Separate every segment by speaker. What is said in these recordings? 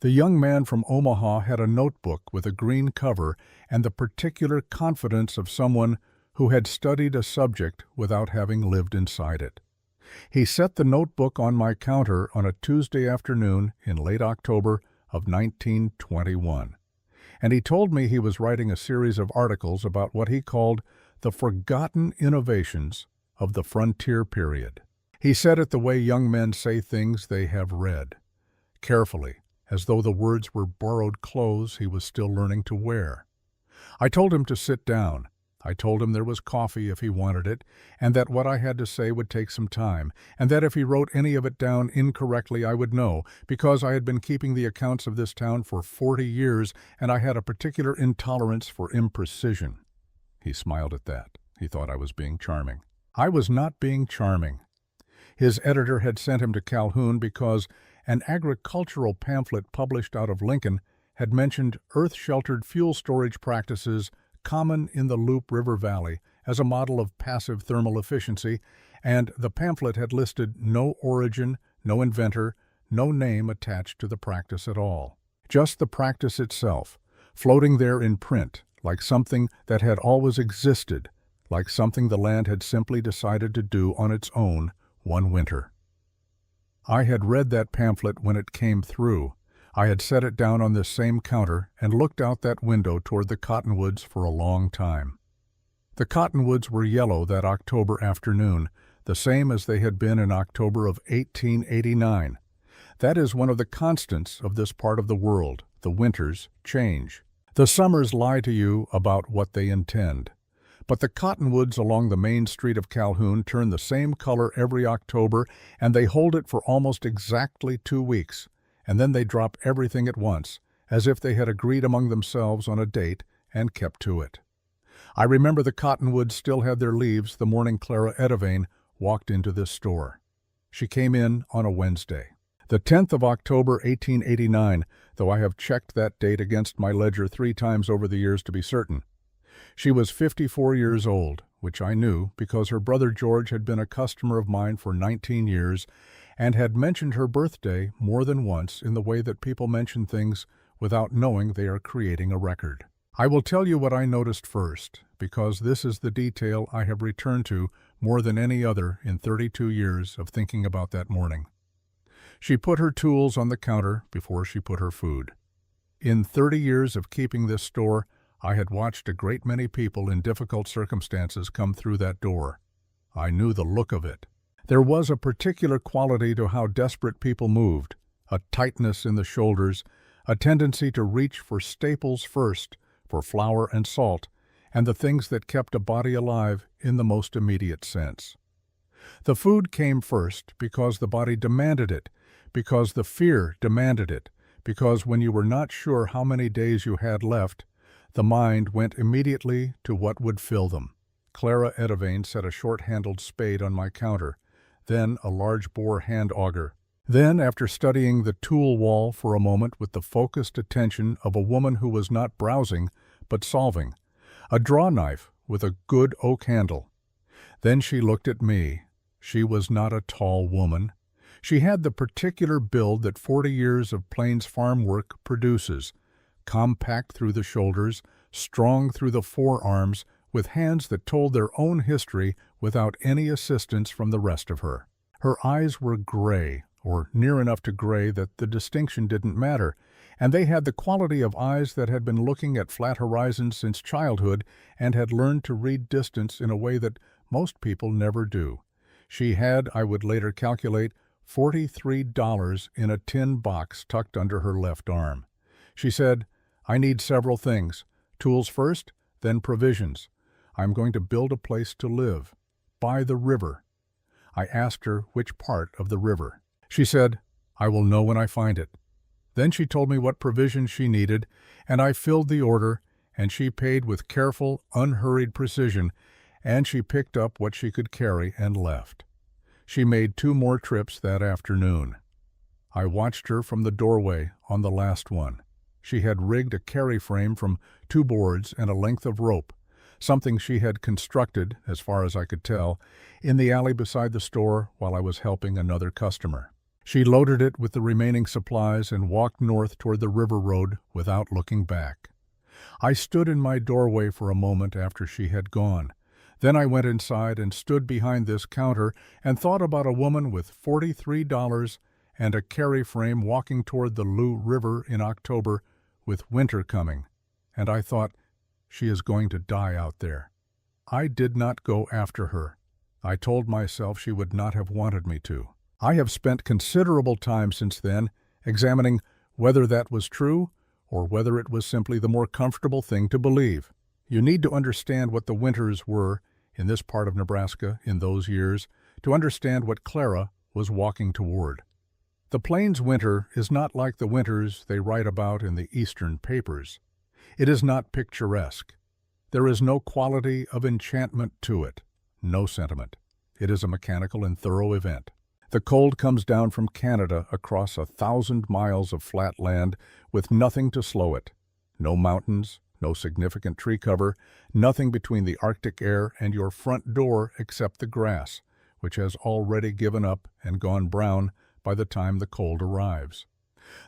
Speaker 1: The young man from Omaha had a notebook with a green cover and the particular confidence of someone who had studied a subject without having lived inside it. He set the notebook on my counter on a Tuesday afternoon in late October of 1921, and he told me he was writing a series of articles about what he called the forgotten innovations of the frontier period. He said it the way young men say things they have read, carefully, as though the words were borrowed clothes he was still learning to wear. I told him to sit down. I told him there was coffee if he wanted it, and that what I had to say would take some time, and that if he wrote any of it down incorrectly I would know, because I had been keeping the accounts of this town for 40 years, and I had a particular intolerance for imprecision. He smiled at that. He thought I was being charming. I was not being charming. His editor had sent him to Calhoun because an agricultural pamphlet published out of Lincoln had mentioned earth-sheltered fuel storage practices common in the Loup River Valley as a model of passive thermal efficiency, and the pamphlet had listed no origin, no inventor, no name attached to the practice at all. Just the practice itself, floating there in print, like something that had always existed, like something the land had simply decided to do on its own one winter. I had read that pamphlet when it came through. I had set it down on this same counter and looked out that window toward the cottonwoods for a long time. The cottonwoods were yellow that October afternoon, the same as they had been in October of 1889. That is one of the constants of this part of the world. The winters change. The summers lie to you about what they intend. But the cottonwoods along the main street of Calhoun turn the same color every October, and they hold it for almost exactly 2 weeks. And then they drop everything at once, as if they had agreed among themselves on a date and kept to it. I remember the cottonwoods still had their leaves the morning Clara Edevane walked into this store. She came in on a Wednesday. The 10th of October, 1889, though I have checked that date against my ledger 3 times over the years to be certain. She was 54 years old, which I knew because her brother George had been a customer of mine for 19 years, and had mentioned her birthday more than once in the way that people mention things without knowing they are creating a record. I will tell you what I noticed first, because this is the detail I have returned to more than any other in 32 years of thinking about that morning. She put her tools on the counter before she put her food. In 30 years of keeping this store, I had watched a great many people in difficult circumstances come through that door. I knew the look of it. There was a particular quality to how desperate people moved, a tightness in the shoulders, a tendency to reach for staples first, for flour and salt, and the things that kept a body alive in the most immediate sense. The food came first because the body demanded it, because the fear demanded it, because when you were not sure how many days you had left, the mind went immediately to what would fill them. Clara Edevane set a short-handled spade on my counter, then a large-bore hand auger. Then, after studying the tool wall for a moment with the focused attention of a woman who was not browsing but solving, a draw knife with a good oak handle. Then she looked at me. She was not a tall woman. She had the particular build that 40 years of Plains farm work produces, compact through the shoulders, strong through the forearms, with hands that told their own history without any assistance from the rest of her. Her eyes were gray, or near enough to gray that the distinction didn't matter, and they had the quality of eyes that had been looking at flat horizons since childhood and had learned to read distance in a way that most people never do. She had, I would later calculate, $43 in a tin box tucked under her left arm. She said, "I need several things. Tools first, then provisions. I'm going to build a place to live. By the river." I asked her which part of the river. She said, "I will know when I find it." Then she told me what provisions she needed, and I filled the order, and she paid with careful, unhurried precision, and she picked up what she could carry and left. She made 2 more trips that afternoon. I watched her from the doorway on the last one. She had rigged a carry frame from 2 boards and a length of rope, something she had constructed, as far as I could tell, in the alley beside the store while I was helping another customer. She loaded it with the remaining supplies and walked north toward the river road without looking back. I stood in my doorway for a moment after she had gone. Then I went inside and stood behind this counter and thought about a woman with $43 and a carry frame walking toward the Lou River in October with winter coming. And I thought, she is going to die out there. I did not go after her. I told myself she would not have wanted me to. I have spent considerable time since then examining whether that was true or whether it was simply the more comfortable thing to believe. You need to understand what the winters were in this part of Nebraska in those years to understand what Clara was walking toward. The Plains winter is not like the winters they write about in the Eastern papers. It is not picturesque. There is no quality of enchantment to it, no sentiment. It is a mechanical and thorough event. The cold comes down from Canada across 1,000 miles of flat land with nothing to slow it. No mountains, no significant tree cover, nothing between the Arctic air and your front door except the grass, which has already given up and gone brown by the time the cold arrives.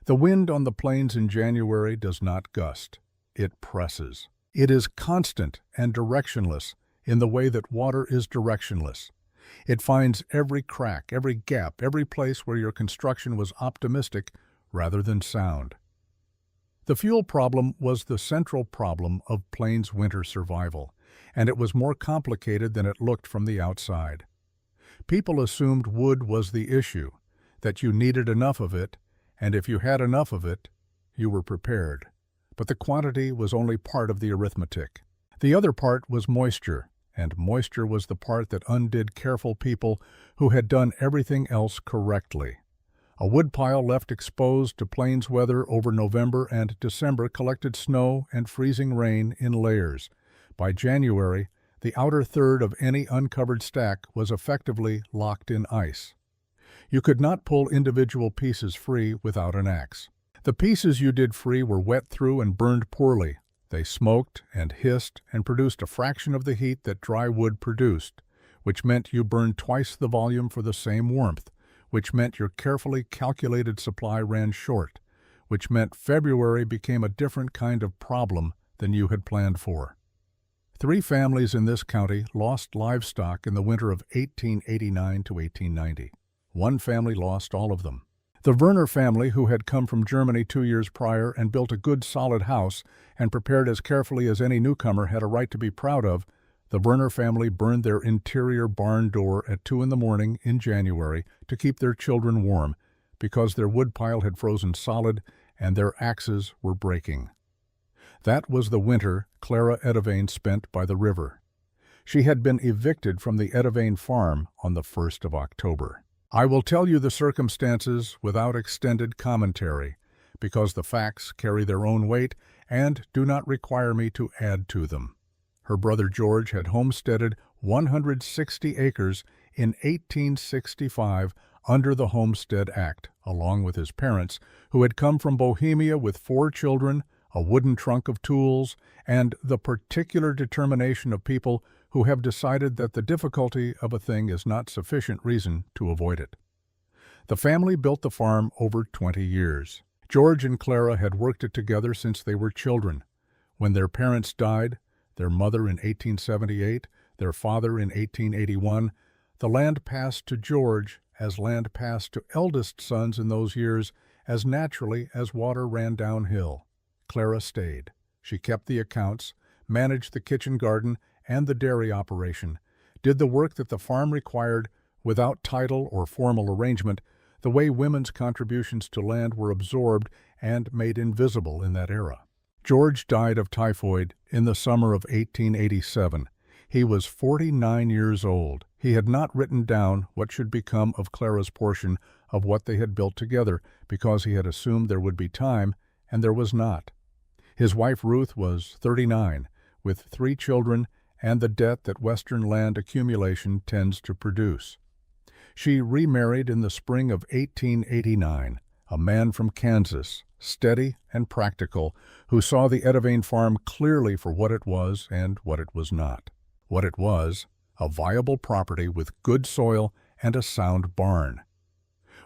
Speaker 1: The wind on the plains in January does not gust. It presses. It is constant and directionless in the way that water is directionless. It finds every crack, every gap, every place where your construction was optimistic rather than sound. The fuel problem was the central problem of Plains winter survival, and it was more complicated than it looked from the outside. People assumed wood was the issue, that you needed enough of it, and if you had enough of it, you were prepared. But the quantity was only part of the arithmetic. The other part was moisture, and moisture was the part that undid careful people who had done everything else correctly. A woodpile left exposed to plains weather over November and December collected snow and freezing rain in layers. By January, the outer third of any uncovered stack was effectively locked in ice. You could not pull individual pieces free without an axe. The pieces you did free were wet through and burned poorly. They smoked and hissed and produced a fraction of the heat that dry wood produced, which meant you burned twice the volume for the same warmth, which meant your carefully calculated supply ran short, which meant February became a different kind of problem than you had planned for. 3 families in this county lost livestock in the winter of 1889 to 1890. 1 family lost all of them. The Werner family, who had come from Germany 2 years prior and built a good solid house and prepared as carefully as any newcomer had a right to be proud of, the Werner family burned their interior barn door at 2 in the morning in January to keep their children warm because their woodpile had frozen solid and their axes were breaking. That was the winter Clara Edevane spent by the river. She had been evicted from the Edevane farm on the 1st of October. I will tell you the circumstances without extended commentary, because the facts carry their own weight and do not require me to add to them. Her brother George had homesteaded 160 acres in 1865 under the Homestead Act, along with his parents, who had come from Bohemia with 4 children, a wooden trunk of tools, and the particular determination of people who have decided that the difficulty of a thing is not sufficient reason to avoid it. The family built the farm over 20 years. George and Clara had worked it together since they were children. When their parents died, their mother in 1878, their father in 1881, the land passed to George as land passed to eldest sons in those years as naturally as water ran downhill. Clara stayed. She kept the accounts, managed the kitchen garden and the dairy operation, did the work that the farm required without title or formal arrangement, the way women's contributions to land were absorbed and made invisible in that era. George died of typhoid in the summer of 1887. He was 49 years old. He had not written down what should become of Clara's portion of what they had built together because he had assumed there would be time, and there was not. His wife Ruth was 39, with 3 children and the debt that Western land accumulation tends to produce. She remarried in the spring of 1889, a man from Kansas, steady and practical, who saw the Edevane farm clearly for what it was and what it was not. What it was, a viable property with good soil and a sound barn.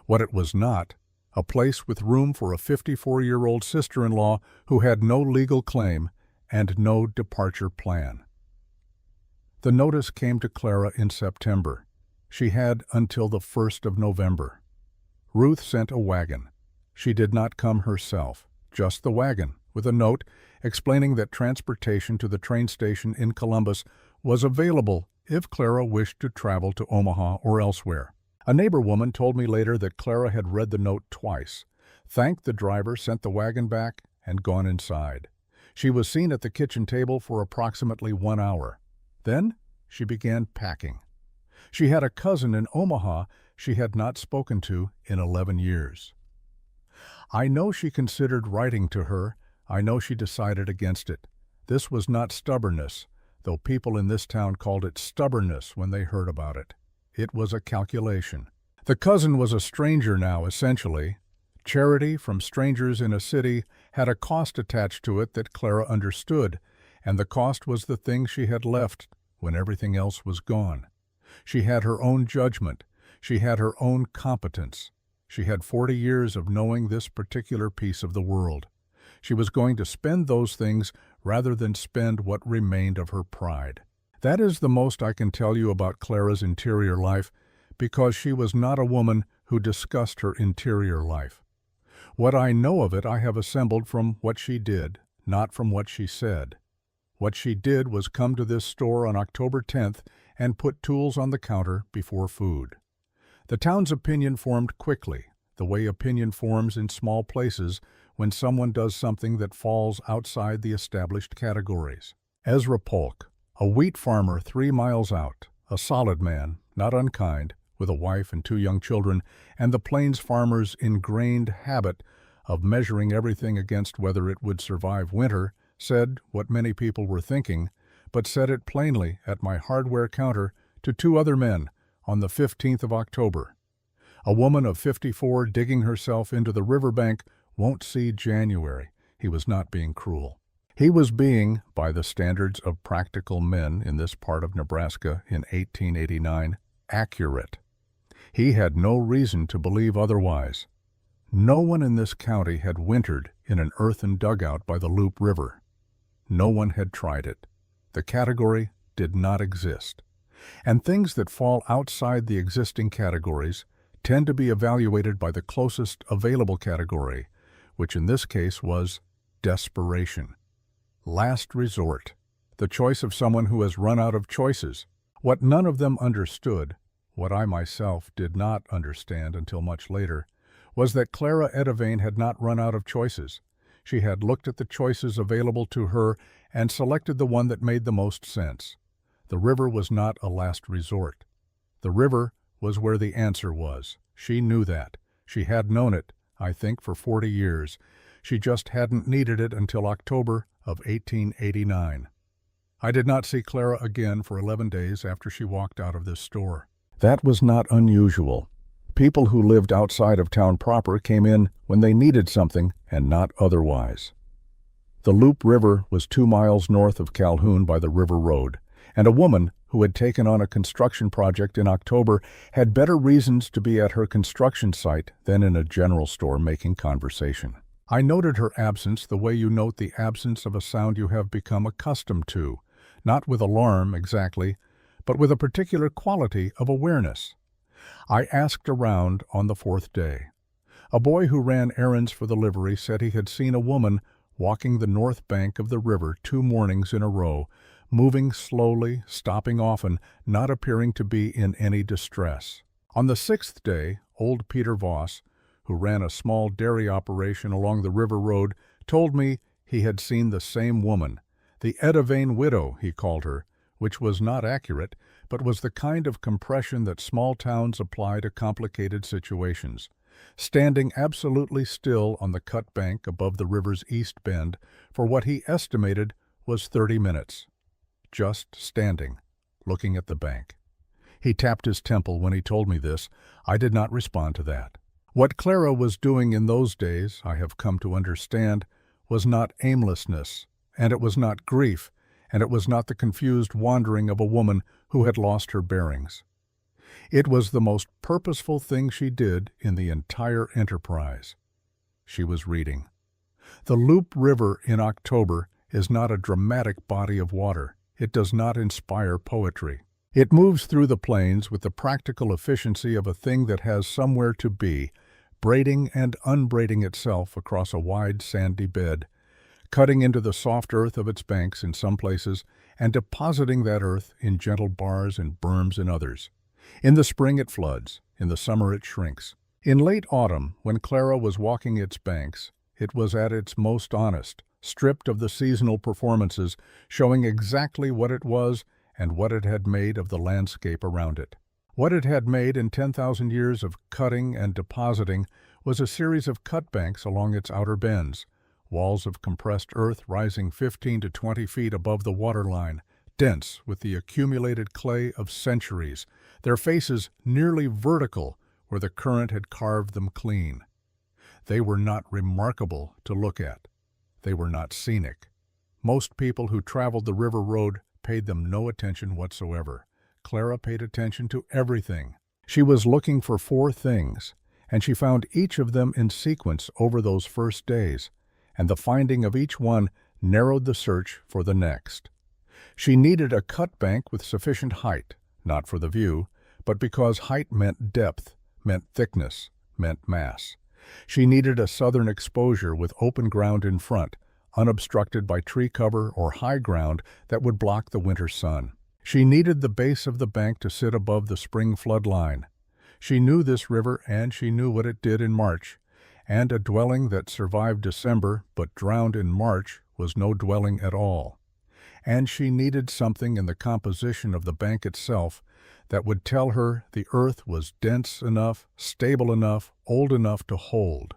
Speaker 1: What it was not, a place with room for a 54-year-old sister-in-law who had no legal claim and no departure plan. The notice came to Clara in September. She had until the 1st of November. Ruth sent a wagon. She did not come herself, just the wagon, with a note explaining that transportation to the train station in Columbus was available if Clara wished to travel to Omaha or elsewhere. A neighbor woman told me later that Clara had read the note twice, thanked the driver, sent the wagon back, and gone inside. She was seen at the kitchen table for approximately 1 hour. Then she began packing. She had a cousin in Omaha she had not spoken to in 11 years. I know she considered writing to her. I know she decided against it. This was not stubbornness, though people in this town called it stubbornness when they heard about it. It was a calculation. The cousin was a stranger now, essentially. Charity from strangers in a city had a cost attached to it that Clara understood, and the cost was the thing she had left when everything else was gone. She had her own judgment. She had her own competence. She had 40 years of knowing this particular piece of the world. She was going to spend those things rather than spend what remained of her pride. That is the most I can tell you about Clara's interior life, because she was not a woman who discussed her interior life. What I know of it I have assembled from what she did, not from what she said. What she did was come to this store on October 10th and put tools on the counter before food. The town's opinion formed quickly, the way opinion forms in small places when someone does something that falls outside the established categories. Ezra Polk, a wheat farmer 3 miles out, a solid man, not unkind, with a wife and 2 young children, and the Plains farmer's ingrained habit of measuring everything against whether it would survive winter, said what many people were thinking, but said it plainly at my hardware counter to 2 other men on the 15th of October. A woman of 54 digging herself into the riverbank won't see January. He was not being cruel. He was being, by the standards of practical men in this part of Nebraska in 1889, accurate. He had no reason to believe otherwise. No one in this county had wintered in an earthen dugout by the Loup River. No one had tried it. The category did not exist. And things that fall outside the existing categories tend to be evaluated by the closest available category, which in this case was desperation. Last resort, the choice of someone who has run out of choices. What none of them understood, what I myself did not understand until much later, was that Clara Edivane had not run out of choices. She had looked at the choices available to her and selected the one that made the most sense. The river was not a last resort. The river was where the answer was. She knew that. She had known it, I think, for 40 years. She just hadn't needed it until October of 1889. I did not see Clara again for 11 days after she walked out of this store. That was not unusual. People who lived outside of town proper came in when they needed something and not otherwise. The Loup River was 2 miles north of Calhoun by the River Road, and a woman who had taken on a construction project in October had better reasons to be at her construction site than in a general store making conversation. I noted her absence the way you note the absence of a sound you have become accustomed to, not with alarm exactly, but with a particular quality of awareness. I asked around on the 4th day. A boy who ran errands for the livery said he had seen a woman walking the north bank of the river 2 mornings in a row, moving slowly, stopping often, not appearing to be in any distress. On the 6th day, old Peter Voss, who ran a small dairy operation along the river road, told me he had seen the same woman, the Edivane widow, he called her, which was not accurate, but was the kind of compression that small towns apply to complicated situations, standing absolutely still on the cut bank above the river's east bend for what he estimated was 30 minutes. Just standing, looking at the bank. He tapped his temple when he told me this. I did not respond to that. What Clara was doing in those days, I have come to understand, was not aimlessness, and it was not grief, and it was not the confused wandering of a woman who had lost her bearings. It was the most purposeful thing she did in the entire enterprise. She was reading. The Loup River in October is not a dramatic body of water. It does not inspire poetry. It moves through the plains with the practical efficiency of a thing that has somewhere to be, braiding and unbraiding itself across a wide sandy bed, cutting into the soft earth of its banks in some places and depositing that earth in gentle bars and berms in others. In the spring it floods, in the summer it shrinks. In late autumn, when Clara was walking its banks, it was at its most honest, stripped of the seasonal performances, showing exactly what it was and what it had made of the landscape around it. What it had made in 10,000 years of cutting and depositing was a series of cut banks along its outer bends, walls of compressed earth rising 15 to 20 feet above the waterline, dense with the accumulated clay of centuries, their faces nearly vertical where the current had carved them clean. They were not remarkable to look at. They were not scenic. Most people who traveled the river road paid them no attention whatsoever. Clara paid attention to everything. She was looking for 4 things, and she found each of them in sequence over those first days, and the finding of each one narrowed the search for the next. She needed a cut bank with sufficient height, not for the view, but because height meant depth, meant thickness, meant mass. She needed a southern exposure with open ground in front, unobstructed by tree cover or high ground that would block the winter sun. She needed the base of the bank to sit above the spring flood line. She knew this river and she knew what it did in March, and a dwelling that survived December but drowned in March was no dwelling at all. And she needed something in the composition of the bank itself that would tell her the earth was dense enough, stable enough, old enough to hold.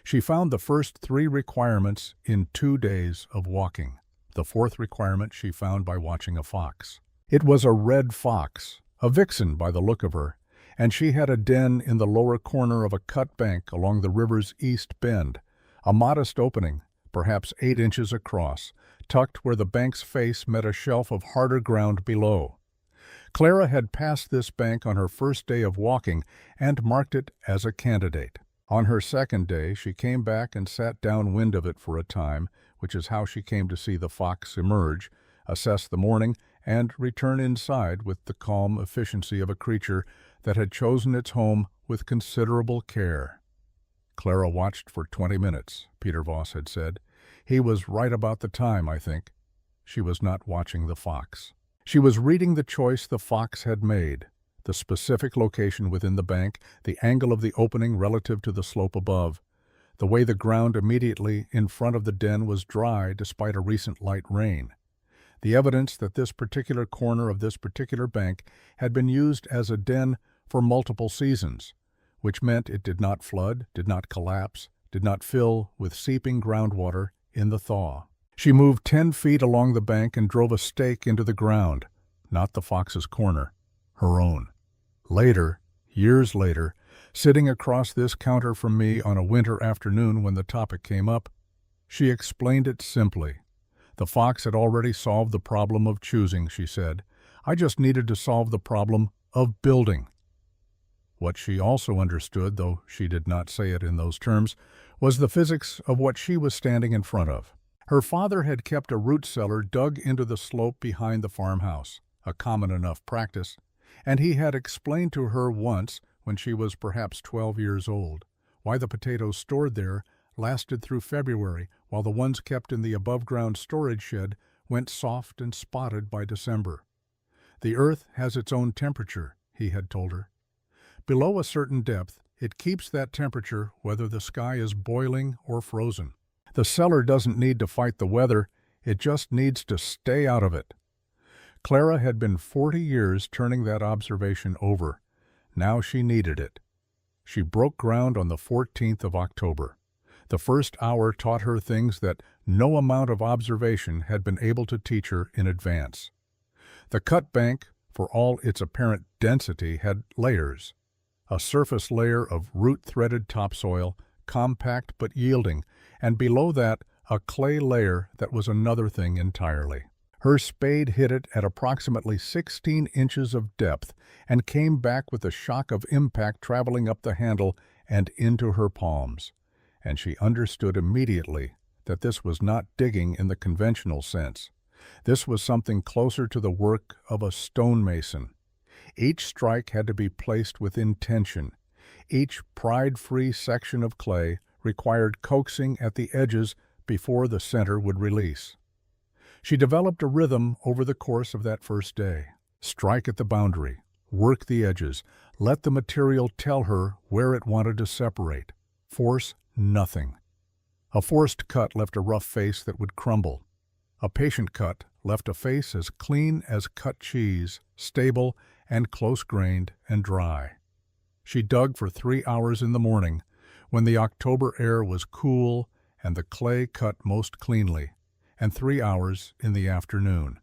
Speaker 1: She found the first 3 requirements in 2 days of walking. The 4th requirement she found by watching a fox. It was a red fox, a vixen by the look of her, and she had a den in the lower corner of a cut bank along the river's east bend, a modest opening, perhaps 8 inches across, tucked where the bank's face met a shelf of harder ground below. Clara had passed this bank on her first day of walking and marked it as a candidate. On her second day she came back and sat downwind of it for a time, which is how she came to see the fox emerge, assess the morning, and return inside with the calm efficiency of a creature that had chosen its home with considerable care. Clara watched for 20 minutes, Peter Voss had said. He was right about the time, I think. She was not watching the fox. She was reading the choice the fox had made, the specific location within the bank, the angle of the opening relative to the slope above, the way the ground immediately in front of the den was dry despite a recent light rain, the evidence that this particular corner of this particular bank had been used as a den for multiple seasons, which meant it did not flood, did not collapse, did not fill with seeping groundwater in the thaw. She moved 10 feet along the bank and drove a stake into the ground, not the fox's corner, her own. Later, years later, sitting across this counter from me on a winter afternoon when the topic came up, she explained it simply. The fox had already solved the problem of choosing, she said. I just needed to solve the problem of building. What she also understood, though she did not say it in those terms, was the physics of what she was standing in front of. Her father had kept a root cellar dug into the slope behind the farmhouse, a common enough practice, and he had explained to her once, when she was perhaps 12 years old, why the potatoes stored there lasted through February, while the ones kept in the above-ground storage shed went soft and spotted by December. The earth has its own temperature, he had told her. Below a certain depth, it keeps that temperature whether the sky is boiling or frozen. The cellar doesn't need to fight the weather, it just needs to stay out of it. Clara had been 40 years turning that observation over. Now she needed it. She broke ground on the 14th of October. The first hour taught her things that no amount of observation had been able to teach her in advance. The cut bank, for all its apparent density, had layers. A surface layer of root-threaded topsoil, compact but yielding, and below that a clay layer that was another thing entirely. Her spade hit it at approximately 16 inches of depth and came back with a shock of impact traveling up the handle and into her palms. And she understood immediately that this was not digging in the conventional sense. This was something closer to the work of a stonemason. Each strike had to be placed with intention. Each pride-free section of clay required coaxing at the edges before the center would release. She developed a rhythm over the course of that first day. Strike at the boundary, work the edges, let the material tell her where it wanted to separate. Force nothing. A forced cut left a rough face that would crumble. A patient cut left a face as clean as cut cheese, stable and close-grained and dry. She dug for 3 hours in the morning, when the October air was cool and the clay cut most cleanly, and 3 hours in the afternoon.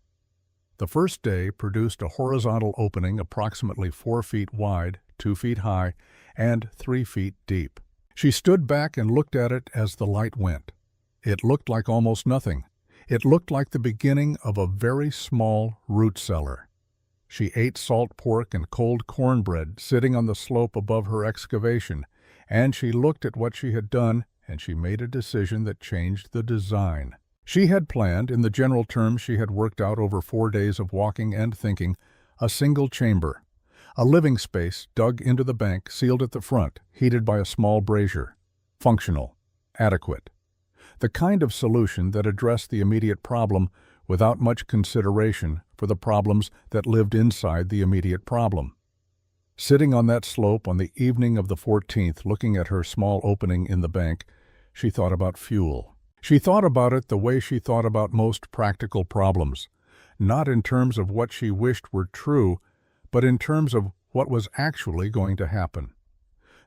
Speaker 1: The first day produced a horizontal opening approximately 4 feet wide, 2 feet high, and 3 feet deep. She stood back and looked at it as the light went. It looked like almost nothing. It looked like the beginning of a very small root cellar. She ate salt pork and cold cornbread sitting on the slope above her excavation, and she looked at what she had done, and she made a decision that changed the design. She had planned, in the general terms she had worked out over 4 days of walking and thinking, a single chamber, a living space dug into the bank, sealed at the front, heated by a small brazier. Functional, adequate. The kind of solution that addressed the immediate problem without much consideration for the problems that lived inside the immediate problem. Sitting on that slope on the evening of the 14th, looking at her small opening in the bank, she thought about fuel. She thought about it the way she thought about most practical problems, not in terms of what she wished were true, but in terms of what was actually going to happen.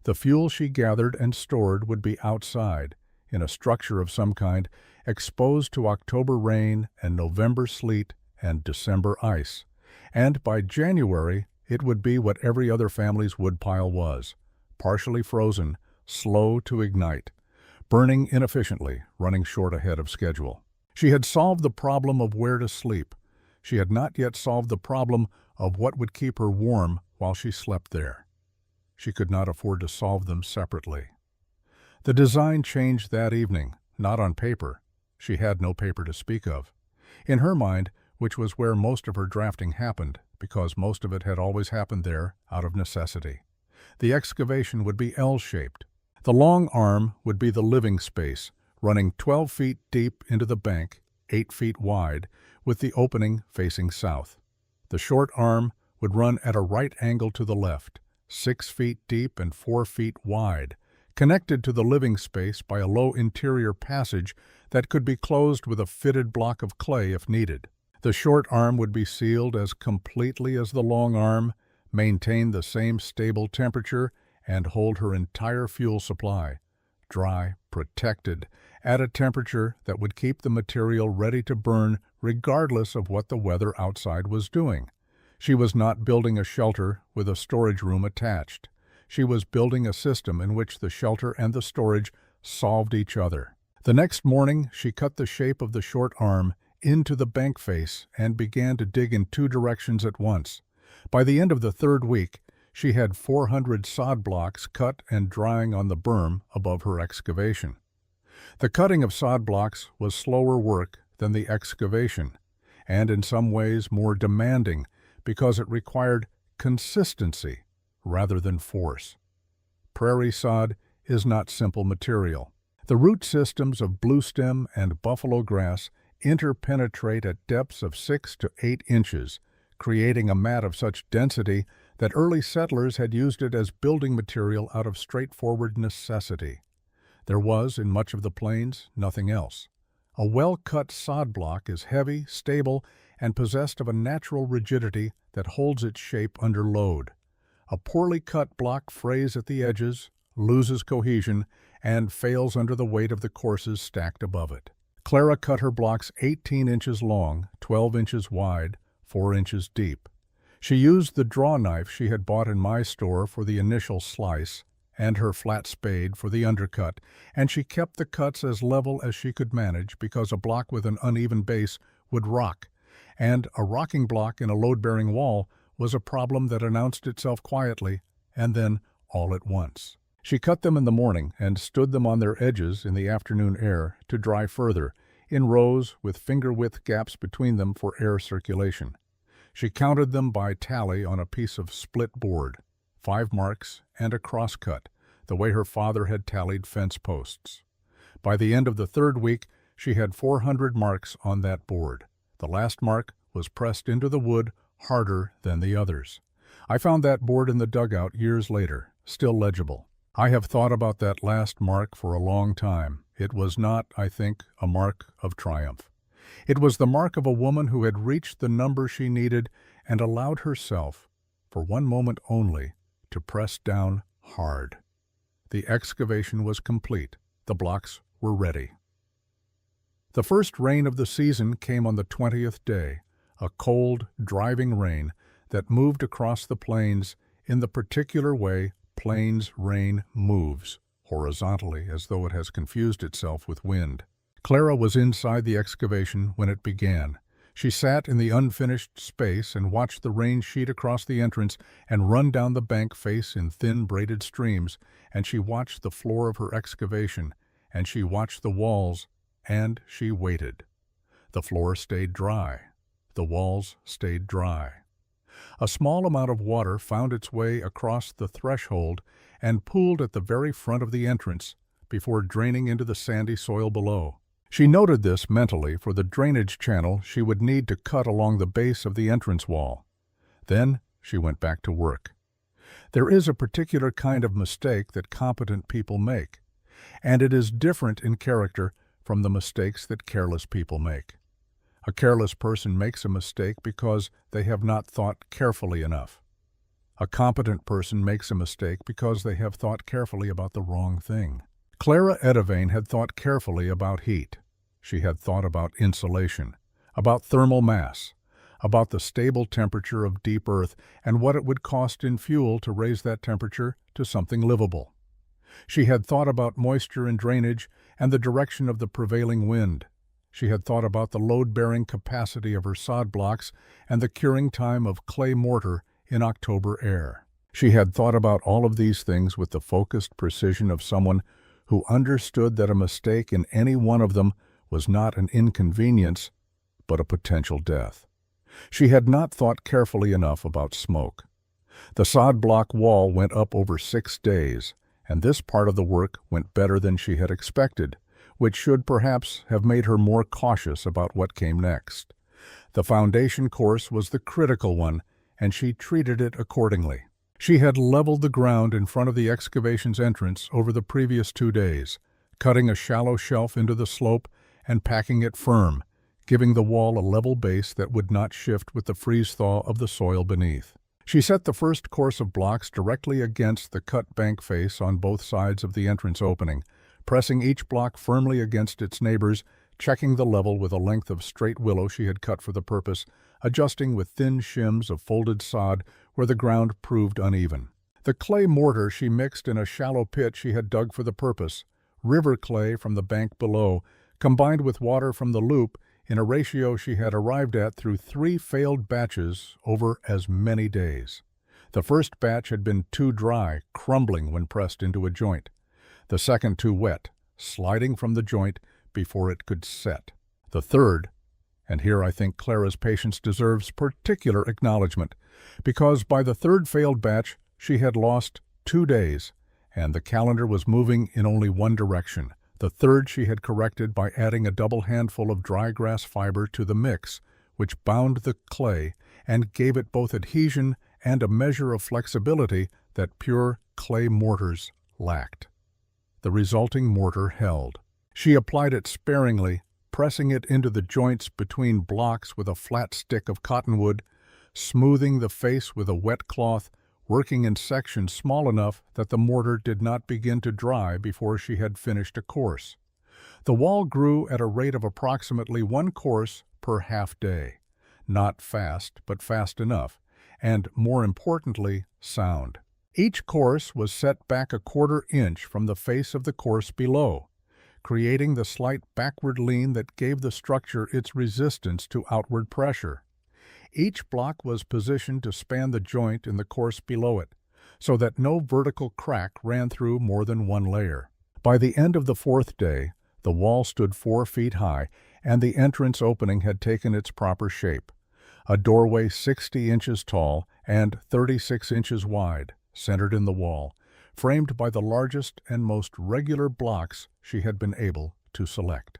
Speaker 1: The fuel she gathered and stored would be outside, in a structure of some kind, exposed to October rain and November sleet and December ice. And by January, it would be what every other family's woodpile was, partially frozen, slow to ignite, burning inefficiently, running short ahead of schedule. She had solved the problem of where to sleep. She had not yet solved the problem of what would keep her warm while she slept there. She could not afford to solve them separately. The design changed that evening, not on paper. She had no paper to speak of. In her mind, which was where most of her drafting happened, because most of it had always happened there out of necessity. The excavation would be L-shaped. The long arm would be the living space, running 12 feet deep into the bank, 8 feet wide, with the opening facing south. The short arm would run at a right angle to the left, 6 feet deep and 4 feet wide, connected to the living space by a low interior passage that could be closed with a fitted block of clay if needed. The short arm would be sealed as completely as the long arm, maintain the same stable temperature, and hold her entire fuel supply, dry, protected, at a temperature that would keep the material ready to burn regardless of what the weather outside was doing. She was not building a shelter with a storage room attached. She was building a system in which the shelter and the storage solved each other. The next morning, she cut the shape of the short arm into the bank face and began to dig in 2 directions at once. By the end of the 3rd week, she had 400 sod blocks cut and drying on the berm above her excavation. The cutting of sod blocks was slower work than the excavation, and in some ways more demanding because it required consistency rather than force. Prairie sod is not simple material. The root systems of bluestem and buffalo grass interpenetrate at depths of 6 to 8 inches, creating a mat of such density that early settlers had used it as building material out of straightforward necessity. There was, in much of the plains, nothing else. A well-cut sod block is heavy, stable, and possessed of a natural rigidity that holds its shape under load. A poorly cut block frays at the edges, loses cohesion, and fails under the weight of the courses stacked above it. Clara cut her blocks 18 inches long, 12 inches wide, 4 inches deep. She used the draw knife she had bought in my store for the initial slice, and her flat spade for the undercut, and she kept the cuts as level as she could manage because a block with an uneven base would rock, and a rocking block in a load-bearing wall was a problem that announced itself quietly and then all at once. She cut them in the morning and stood them on their edges in the afternoon air to dry further, in rows with finger-width gaps between them for air circulation. She counted them by tally on a piece of split board, 5 marks and a cross-cut, the way her father had tallied fence posts. By the end of the 3rd week, she had 400 marks on that board. The last mark was pressed into the wood harder than the others. I found that board in the dugout years later, still legible. I have thought about that last mark for a long time. It was not, I think, a mark of triumph. It was the mark of a woman who had reached the number she needed and allowed herself, for one moment only, to press down hard. The excavation was complete. The blocks were ready. The first rain of the season came on the 20th day, a cold, driving rain that moved across the plains in the particular way plains rain moves, horizontally, as though it has confused itself with wind. Clara was inside the excavation when it began. She sat in the unfinished space and watched the rain sheet across the entrance and run down the bank face in thin braided streams, and she watched the floor of her excavation, and she watched the walls, and she waited. The floor stayed dry. The walls stayed dry. A small amount of water found its way across the threshold and pooled at the very front of the entrance before draining into the sandy soil below. She noted this mentally for the drainage channel she would need to cut along the base of the entrance wall. Then she went back to work. There is a particular kind of mistake that competent people make, and it is different in character from the mistakes that careless people make. A careless person makes a mistake because they have not thought carefully enough. A competent person makes a mistake because they have thought carefully about the wrong thing. Clara Edevane had thought carefully about heat. She had thought about insulation, about thermal mass, about the stable temperature of deep earth and what it would cost in fuel to raise that temperature to something livable. She had thought about moisture and drainage and the direction of the prevailing wind. She had thought about the load-bearing capacity of her sod blocks and the curing time of clay mortar in October air. She had thought about all of these things with the focused precision of someone who understood that a mistake in any one of them was not an inconvenience, but a potential death. She had not thought carefully enough about smoke. The sod block wall went up over 6 days, and this part of the work went better than she had expected, which should perhaps have made her more cautious about what came next. The foundation course was the critical one, and she treated it accordingly. She had leveled the ground in front of the excavation's entrance over the previous 2 days, cutting a shallow shelf into the slope and packing it firm, giving the wall a level base that would not shift with the freeze-thaw of the soil beneath. She set the first course of blocks directly against the cut bank face on both sides of the entrance opening, pressing each block firmly against its neighbors, checking the level with a length of straight willow she had cut for the purpose, adjusting with thin shims of folded sod where the ground proved uneven. The clay mortar she mixed in a shallow pit she had dug for the purpose, river clay from the bank below, combined with water from the loop in a ratio she had arrived at through 3 failed batches over as many days. The first batch had been too dry, crumbling when pressed into a joint. The second too wet, sliding from the joint before it could set. The third, and here I think Clara's patience deserves particular acknowledgement, because by the 3rd failed batch she had lost 2 days, and the calendar was moving in only one direction. The 3rd she had corrected by adding a double handful of dry grass fiber to the mix, which bound the clay and gave it both adhesion and a measure of flexibility that pure clay mortars lacked. The resulting mortar held. She applied it sparingly, pressing it into the joints between blocks with a flat stick of cottonwood, smoothing the face with a wet cloth, working in sections small enough that the mortar did not begin to dry before she had finished a course. The wall grew at a rate of approximately 1 course per half day. Not fast, but fast enough, and, more importantly, sound. Each course was set back a 1/4 inch from the face of the course below. creating the slight backward lean that gave the structure its resistance to outward pressure. Each block was positioned to span the joint in the course below it, so that no vertical crack ran through more than one layer. By the end of the fourth day, the wall stood 4 feet high, and the entrance opening had taken its proper shape. A doorway 60 inches tall and 36 inches wide, centered in the wall, framed by the largest and most regular blocks she had been able to select.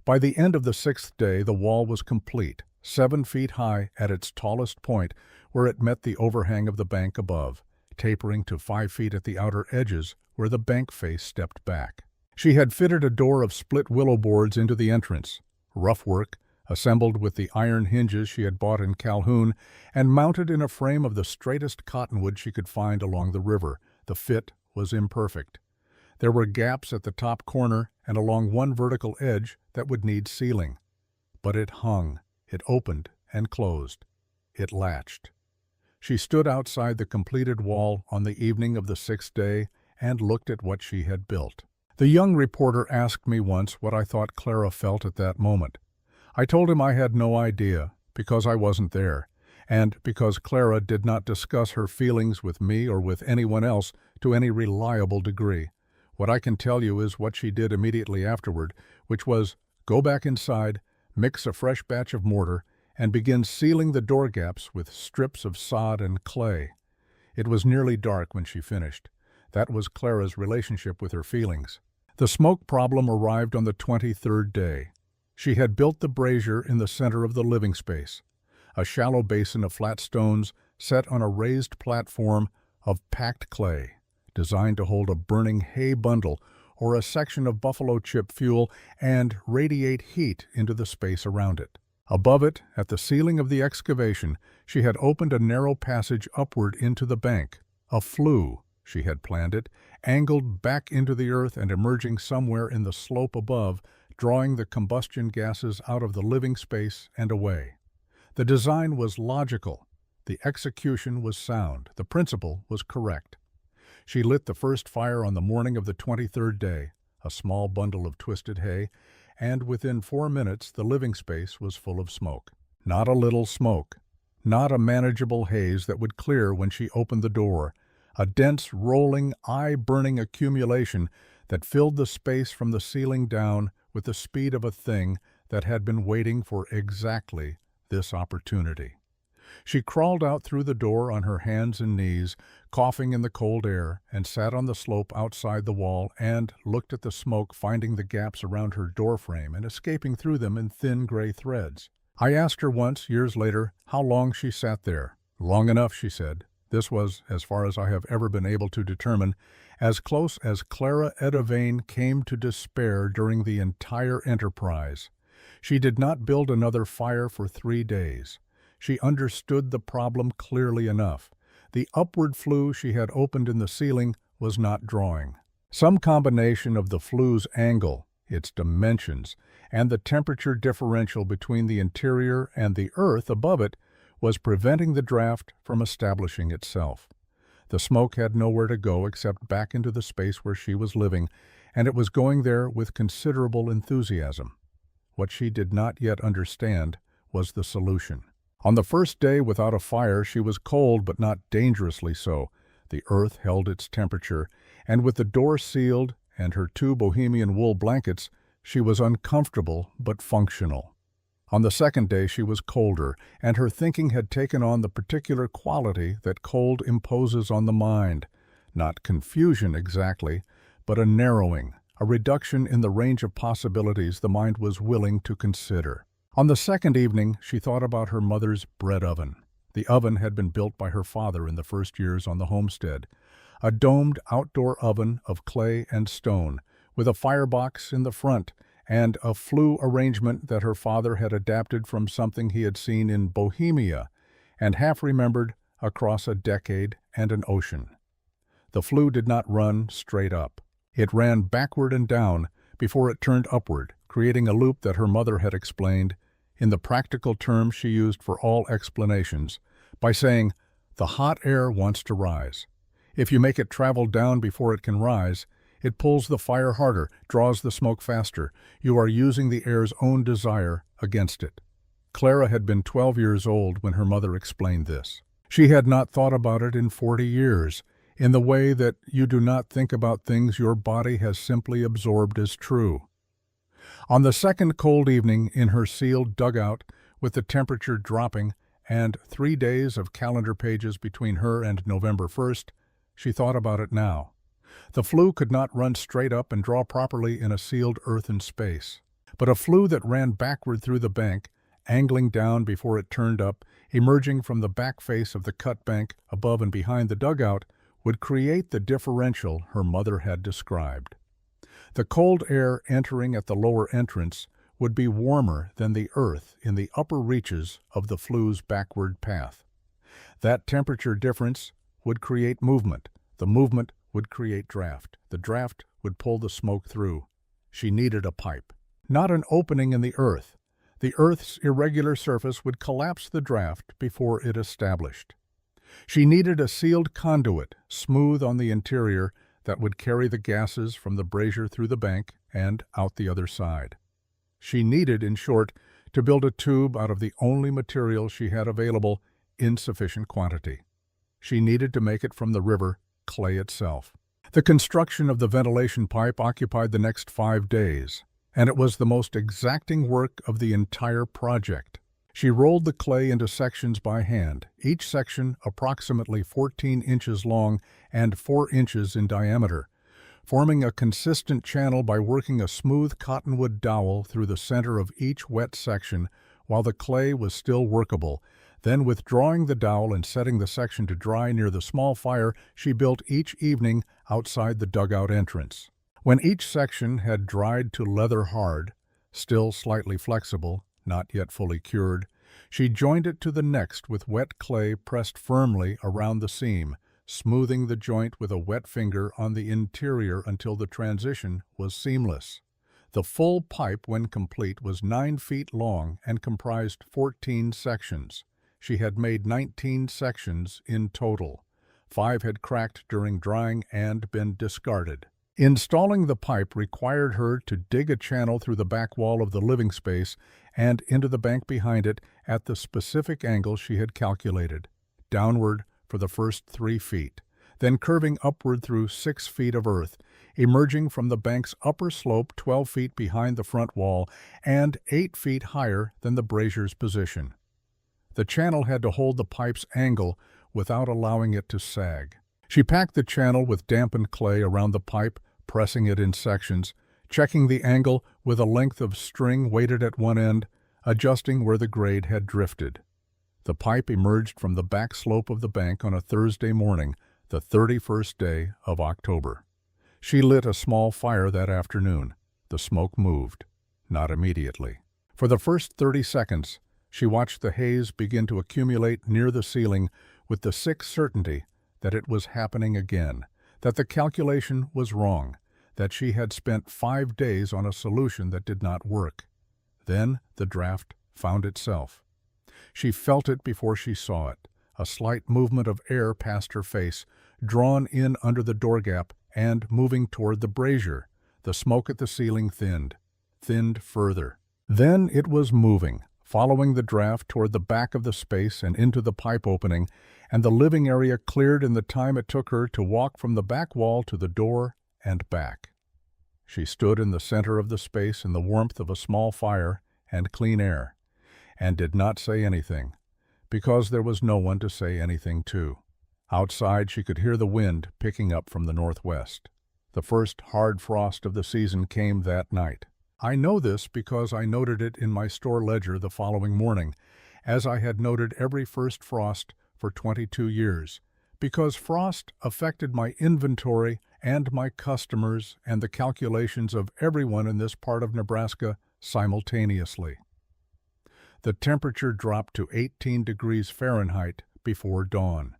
Speaker 1: By the end of the 6th day, the wall was complete, 7 feet high at its tallest point, where it met the overhang of the bank above, tapering to 5 feet at the outer edges, where the bank face stepped back. She had fitted a door of split willow boards into the entrance, rough work, assembled with the iron hinges she had bought in Calhoun, and mounted in a frame of the straightest cottonwood she could find along the river. The fit was imperfect. There were gaps at the top corner and along one vertical edge that would need sealing. But it hung, it opened and closed. It latched. She stood outside the completed wall on the evening of the 6th day and looked at what she had built. The young reporter asked me once what I thought Clara felt at that moment. I told him I had no idea, because I wasn't there, and because Clara did not discuss her feelings with me or with anyone else to any reliable degree. What I can tell you is what she did immediately afterward, which was go back inside, mix a fresh batch of mortar, and begin sealing the door gaps with strips of sod and clay. It was nearly dark when she finished. That was Clara's relationship with her feelings. The smoke problem arrived on the 23rd day. She had built the brazier in the center of the living space, a shallow basin of flat stones set on a raised platform of packed clay, designed to hold a burning hay bundle or a section of buffalo chip fuel and radiate heat into the space around it. Above it, at the ceiling of the excavation, she had opened a narrow passage upward into the bank, a flue, she had planned it, angled back into the earth and emerging somewhere in the slope above, drawing the combustion gases out of the living space and away. The design was logical. The execution was sound. The principle was correct. She lit the first fire on the morning of the 23rd day, a small bundle of twisted hay, and within 4 minutes the living space was full of smoke. Not a little smoke. Not a manageable haze that would clear when she opened the door. A dense, rolling, eye-burning accumulation that filled the space from the ceiling down with the speed of a thing that had been waiting for exactly this opportunity. She crawled out through the door on her hands and knees, coughing in the cold air, and sat on the slope outside the wall and looked at the smoke, finding the gaps around her doorframe and escaping through them in thin gray threads. I asked her once, years later, how long she sat there. Long enough, she said. This was, as far as I have ever been able to determine, as close as Clara Edavane came to despair during the entire enterprise. She did not build another fire for 3 days. She understood the problem clearly enough. The upward flue she had opened in the ceiling was not drawing. Some combination of the flue's angle, its dimensions, and the temperature differential between the interior and the earth above it was preventing the draft from establishing itself. The smoke had nowhere to go except back into the space where she was living, and it was going there with considerable enthusiasm. What she did not yet understand was the solution. On the first day without a fire, she was cold but not dangerously so. The earth held its temperature, and with the door sealed and her 2 bohemian wool blankets, she was uncomfortable but functional. On the second day she was colder, and her thinking had taken on the particular quality that cold imposes on the mind. Not confusion exactly, but a narrowing, a reduction in the range of possibilities the mind was willing to consider. On the second evening she thought about her mother's bread oven. The oven had been built by her father in the first years on the homestead. A domed outdoor oven of clay and stone, with a firebox in the front, and a flue arrangement that her father had adapted from something he had seen in Bohemia and half remembered across a decade and an ocean. The flue did not run straight up. It ran backward and down before it turned upward, creating a loop that her mother had explained, in the practical terms she used for all explanations, by saying, "The hot air wants to rise. If you make it travel down before it can rise, It pulls the fire harder, draws the smoke faster. You are using the air's own desire against it. Clara had been 12 years old when her mother explained this. She had not thought about it in 40 years, in the way that you do not think about things your body has simply absorbed as true. On the second cold evening in her sealed dugout, with the temperature dropping and 3 days of calendar pages between her and November 1st, she thought about it now. The flue could not run straight up and draw properly in a sealed earthen space, but a flue that ran backward through the bank, angling down before it turned up, emerging from the back face of the cut bank above and behind the dugout, would create the differential her mother had described. The cold air entering at the lower entrance would be warmer than the earth in the upper reaches of the flue's backward path. That temperature difference would create movement. The movement would create draft. The draft would pull the smoke through. She needed a pipe, not an opening in the earth. The earth's irregular surface would collapse the draft before it established. She needed a sealed conduit, smooth on the interior, that would carry the gases from the brazier through the bank and out the other side. She needed, in short, to build a tube out of the only material she had available in sufficient quantity. She needed to make it from the river, clay itself. The construction of the ventilation pipe occupied the next 5 days, and it was the most exacting work of the entire project. She rolled the clay into sections by hand, each section approximately 14 inches long and 4 inches in diameter, forming a consistent channel by working a smooth cottonwood dowel through the center of each wet section while the clay was still workable. Then, withdrawing the dowel and setting the section to dry near the small fire she built each evening outside the dugout entrance. When each section had dried to leather hard, still slightly flexible, not yet fully cured, she joined it to the next with wet clay pressed firmly around the seam, smoothing the joint with a wet finger on the interior until the transition was seamless. The full pipe, when complete, was 9 feet long and comprised 14 sections. She had made 19 sections in total. 5 had cracked during drying and been discarded. Installing the pipe required her to dig a channel through the back wall of the living space and into the bank behind it at the specific angle she had calculated, downward for the first 3 feet, then curving upward through 6 feet of earth, emerging from the bank's upper slope 12 feet behind the front wall and 8 feet higher than the brazier's position. The channel had to hold the pipe's angle without allowing it to sag. She packed the channel with dampened clay around the pipe, pressing it in sections, checking the angle with a length of string weighted at one end, adjusting where the grade had drifted. The pipe emerged from the back slope of the bank on a Thursday morning, the 31st day of October. She lit a small fire that afternoon. The smoke moved, not immediately. For the first 30 seconds, she watched the haze begin to accumulate near the ceiling with the sick certainty that it was happening again, that the calculation was wrong, that she had spent 5 days on a solution that did not work. Then the draft found itself. She felt it before she saw it, a slight movement of air past her face, drawn in under the door gap and moving toward the brazier. The smoke at the ceiling thinned further. Then it was moving, following the draft toward the back of the space and into the pipe opening, and the living area cleared in the time it took her to walk from the back wall to the door and back. She stood in the center of the space in the warmth of a small fire and clean air, and did not say anything, because there was no one to say anything to. Outside she could hear the wind picking up from the northwest. The first hard frost of the season came that night. I know this because I noted it in my store ledger the following morning, as I had noted every first frost for 22 years, because frost affected my inventory and my customers and the calculations of everyone in this part of Nebraska simultaneously. The temperature dropped to 18 degrees Fahrenheit before dawn.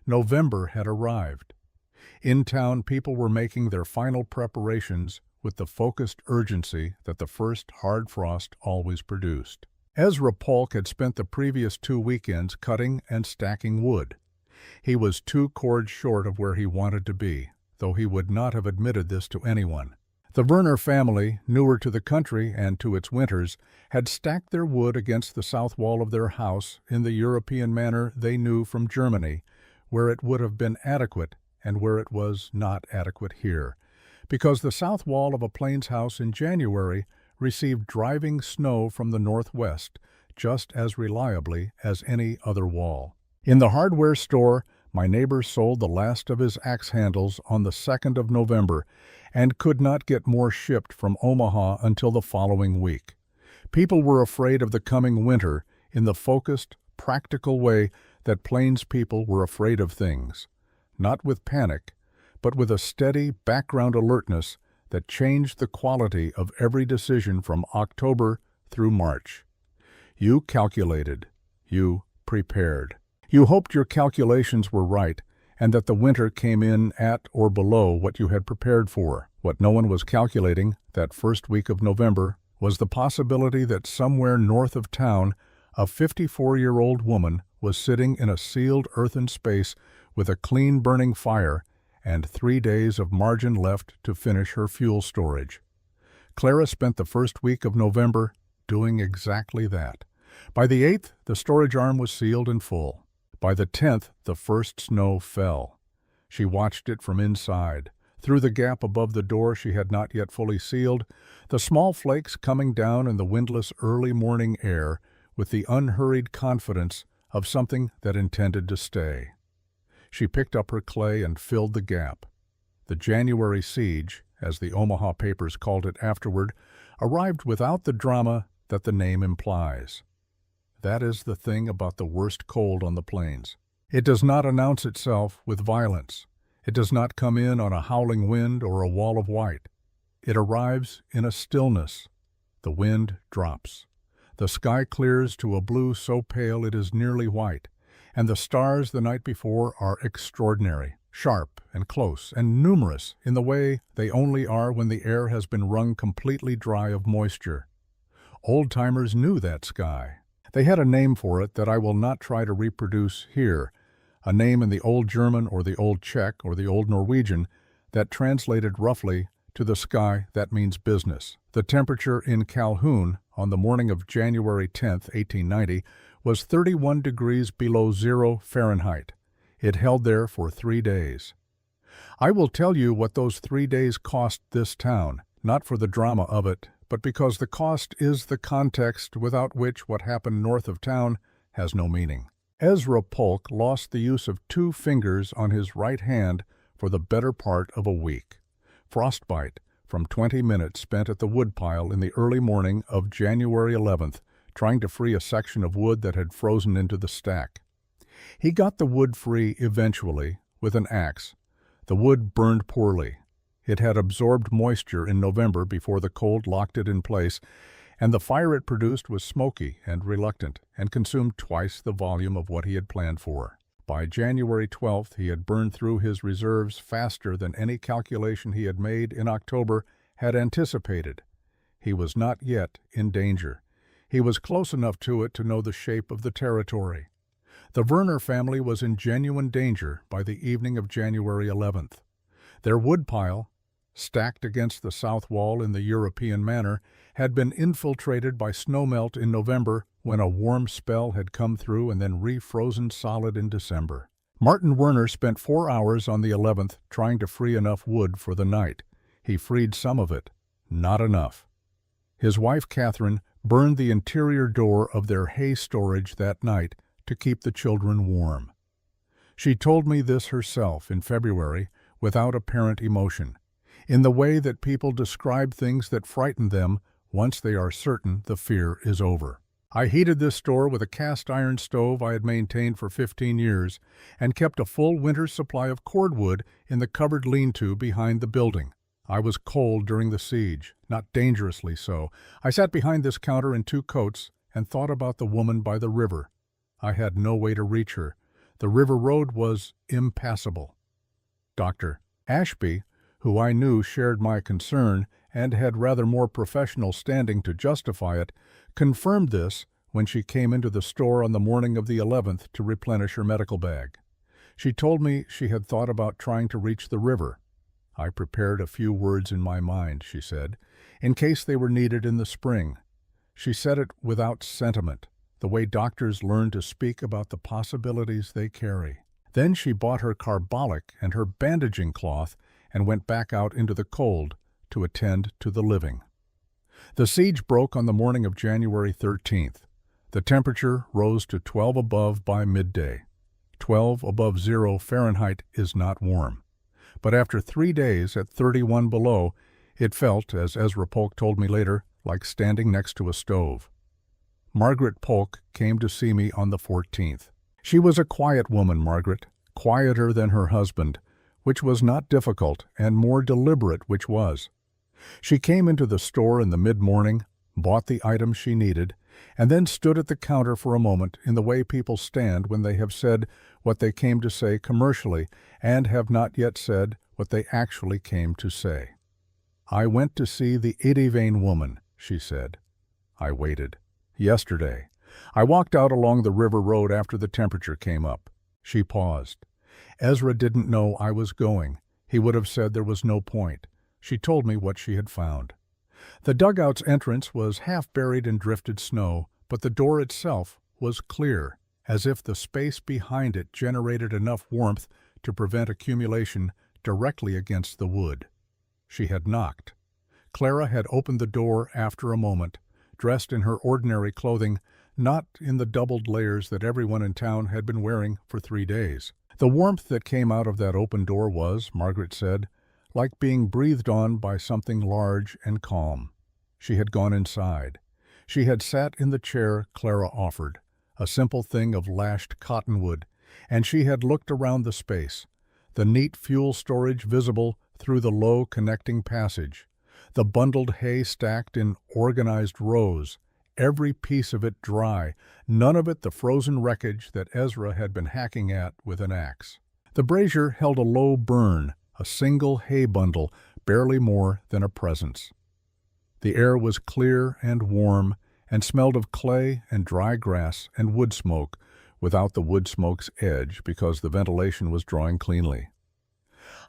Speaker 1: November had arrived. In town, people were making their final preparations with the focused urgency that the first hard frost always produced. Ezra Polk had spent the previous 2 weekends cutting and stacking wood. He was 2 cords short of where he wanted to be. though he would not have admitted this to anyone. The Werner family, newer to the country and to its winters, had stacked their wood against the south wall of their house in the European manner they knew from Germany, where it would have been adequate and where it was not adequate here, because the south wall of a Plains house in January received driving snow from the northwest just as reliably as any other wall. In the hardware store, my neighbor sold the last of his axe handles on the 2nd of November and could not get more shipped from Omaha until the following week. People were afraid of the coming winter in the focused, practical way that Plains people were afraid of things, not with panic, but with a steady background alertness that changed the quality of every decision from October through March. You calculated. You prepared. You hoped your calculations were right and that the winter came in at or below what you had prepared for. What no one was calculating that first week of November was the possibility that somewhere north of town a 54-year-old woman was sitting in a sealed earthen space with a clean burning fire and 3 days of margin left to finish her fuel storage. Clara spent the first week of November doing exactly that. By the 8th, the storage arm was sealed and full. By the 10th, the first snow fell. She watched it from inside. Through the gap above the door she had not yet fully sealed, the small flakes coming down in the windless early morning air with the unhurried confidence of something that intended to stay. She picked up her clay and filled the gap. The January siege, as the Omaha papers called it afterward, arrived without the drama that the name implies. That is the thing about the worst cold on the plains. It does not announce itself with violence. It does not come in on a howling wind or a wall of white. It arrives in a stillness. The wind drops. The sky clears to a blue so pale it is nearly white, and the stars the night before are extraordinary, sharp and close and numerous in the way they only are when the air has been wrung completely dry of moisture. Old-timers knew that sky. They had a name for it that I will not try to reproduce here, a name in the Old German or the Old Czech or the Old Norwegian that translated roughly to the sky that means business. The temperature in Calhoun on the morning of January 10, 1890, was 31 degrees below 0 Fahrenheit. It held there for 3 days. I will tell you what those 3 days cost this town, not for the drama of it, but because the cost is the context without which what happened north of town has no meaning. Ezra Polk lost the use of 2 fingers on his right hand for the better part of a week. Frostbite from 20 minutes spent at the woodpile in the early morning of January 11th, trying to free a section of wood that had frozen into the stack. He got the wood free eventually with an axe. The wood burned poorly. It had absorbed moisture in November before the cold locked it in place, and the fire it produced was smoky and reluctant and consumed twice the volume of what he had planned for. By January 12th, he had burned through his reserves faster than any calculation he had made in October had anticipated. He was not yet in danger. He was close enough to it to know the shape of the territory. The Werner family was in genuine danger by the evening of January 11th. Their woodpile, stacked against the south wall in the European manner, had been infiltrated by snowmelt in November when a warm spell had come through and then refrozen solid in December. Martin Werner spent 4 hours on the 11th trying to free enough wood for the night. He freed some of it, not enough. His wife Catherine burned the interior door of their hay storage that night to keep the children warm. She told me this herself in February without apparent emotion, in the way that people describe things that frighten them once they are certain the fear is over. I heated this store with a cast-iron stove I had maintained for 15 years and kept a full winter's supply of cordwood in the covered lean-to behind the building. I was cold during the siege, not dangerously so. I sat behind this counter in 2 coats and thought about the woman by the river. I had no way to reach her. The river road was impassable. Dr. Ashby, who I knew shared my concern and had rather more professional standing to justify it, confirmed this when she came into the store on the morning of the 11th to replenish her medical bag. She told me she had thought about trying to reach the river. I prepared a few words in my mind, she said, in case they were needed in the spring. She said it without sentiment, the way doctors learn to speak about the possibilities they carry. Then she bought her carbolic and her bandaging cloth and went back out into the cold to attend to the living. The siege broke on the morning of January 13th. The temperature rose to 12 above by midday. 12 above 0 Fahrenheit is not warm. But after 3 days at 31 below, it felt, as Ezra Polk told me later, like standing next to a stove. Margaret Polk came to see me on the 14th. She was a quiet woman, Margaret, quieter than her husband, which was not difficult, and more deliberate, which was. She came into the store in the mid-morning, bought the items she needed, and then stood at the counter for a moment in the way people stand when they have said what they came to say commercially and have not yet said what they actually came to say. "I went to see the Idivane woman," she said. I waited. "Yesterday. I walked out along the river road after the temperature came up." She paused. Ezra didn't know I was going. He would have said there was no point. She told me what she had found. The dugout's entrance was half buried in drifted snow, but the door itself was clear, as if the space behind it generated enough warmth to prevent accumulation directly against the wood. She had knocked. Clara had opened the door after a moment, dressed in her ordinary clothing, not in the doubled layers that everyone in town had been wearing for 3 days. The warmth that came out of that open door was, Margaret said, like being breathed on by something large and calm. She had gone inside. She had sat in the chair Clara offered, a simple thing of lashed cottonwood, and she had looked around the space, the neat fuel storage visible through the low connecting passage, the bundled hay stacked in organized rows, every piece of it dry, none of it the frozen wreckage that Ezra had been hacking at with an axe. The brazier held a low burn, a single hay bundle, barely more than a presence. The air was clear and warm, and smelled of clay and dry grass and wood smoke, without the wood smoke's edge, because the ventilation was drawing cleanly.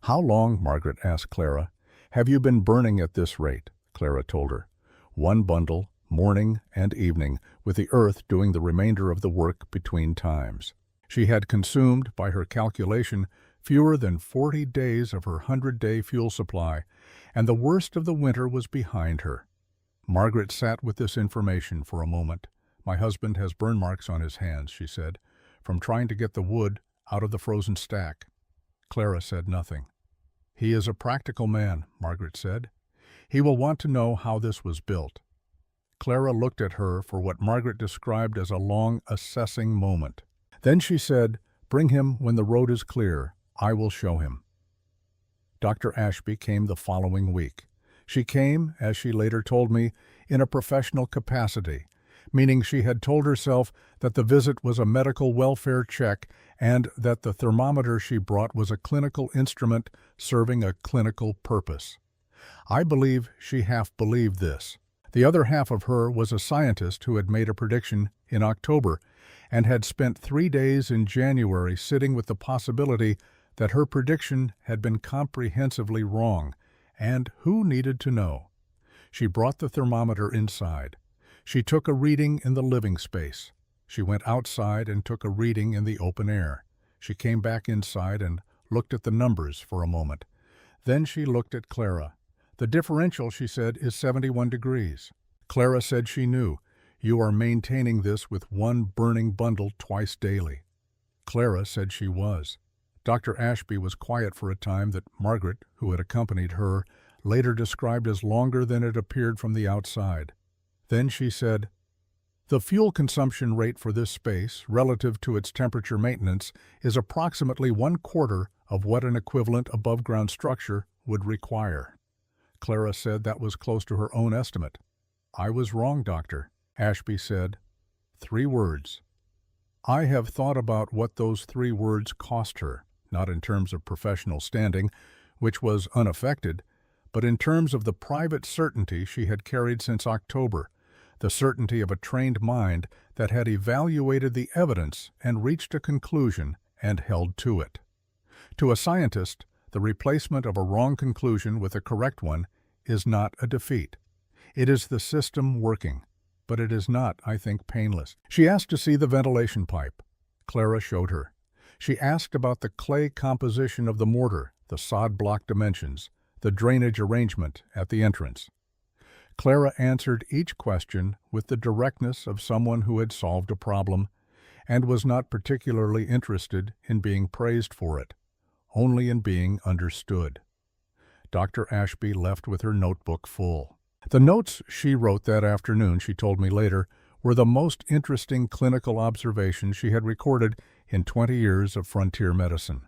Speaker 1: "How long," Margaret asked Clara, "have you been burning at this rate?" Clara told her. 1 bundle, morning and evening, with the earth doing the remainder of the work between times. She had consumed, by her calculation, fewer than 40 days of her 100-day fuel supply, and the worst of the winter was behind her. Margaret sat with this information for a moment. "My husband has burn marks on his hands," she said, "from trying to get the wood out of the frozen stack." Clara said nothing. "He is a practical man," Margaret said. "He will want to know how this was built." Clara looked at her for what Margaret described as a long assessing moment. Then she said, "Bring him when the road is clear. I will show him." Dr. Ashby came the following week. She came, as she later told me, in a professional capacity, meaning she had told herself that the visit was a medical welfare check and that the thermometer she brought was a clinical instrument serving a clinical purpose. I believe she half believed this. The other half of her was a scientist who had made a prediction in October and had spent 3 days in January sitting with the possibility that her prediction had been comprehensively wrong, and who needed to know? She brought the thermometer inside. She took a reading in the living space. She went outside and took a reading in the open air. She came back inside and looked at the numbers for a moment. Then she looked at Clara. "The differential," she said, "is 71 degrees. Clara said she knew. "You are maintaining this with 1 burning bundle twice daily." Clara said she was. Dr. Ashby was quiet for a time that Margaret, who had accompanied her, later described as longer than it appeared from the outside. Then she said, "The fuel consumption rate for this space, relative to its temperature maintenance, is approximately 1/4 of what an equivalent above-ground structure would require." Clara said that was close to her own estimate. "I was wrong, Doctor." Ashby said, 3 words. I have thought about what those 3 words cost her, not in terms of professional standing, which was unaffected, but in terms of the private certainty she had carried since October, the certainty of a trained mind that had evaluated the evidence and reached a conclusion and held to it. To a scientist, The replacement of a wrong conclusion with a correct one is not a defeat. It is the system working, but it is not, I think, painless. She asked to see the ventilation pipe. Clara showed her. She asked about the clay composition of the mortar, the sod block dimensions, the drainage arrangement at the entrance. Clara answered each question with the directness of someone who had solved a problem and was not particularly interested in being praised for it, only in being understood. Dr. Ashby left with her notebook full. The notes she wrote that afternoon, she told me later, were the most interesting clinical observations she had recorded in 20 years of frontier medicine.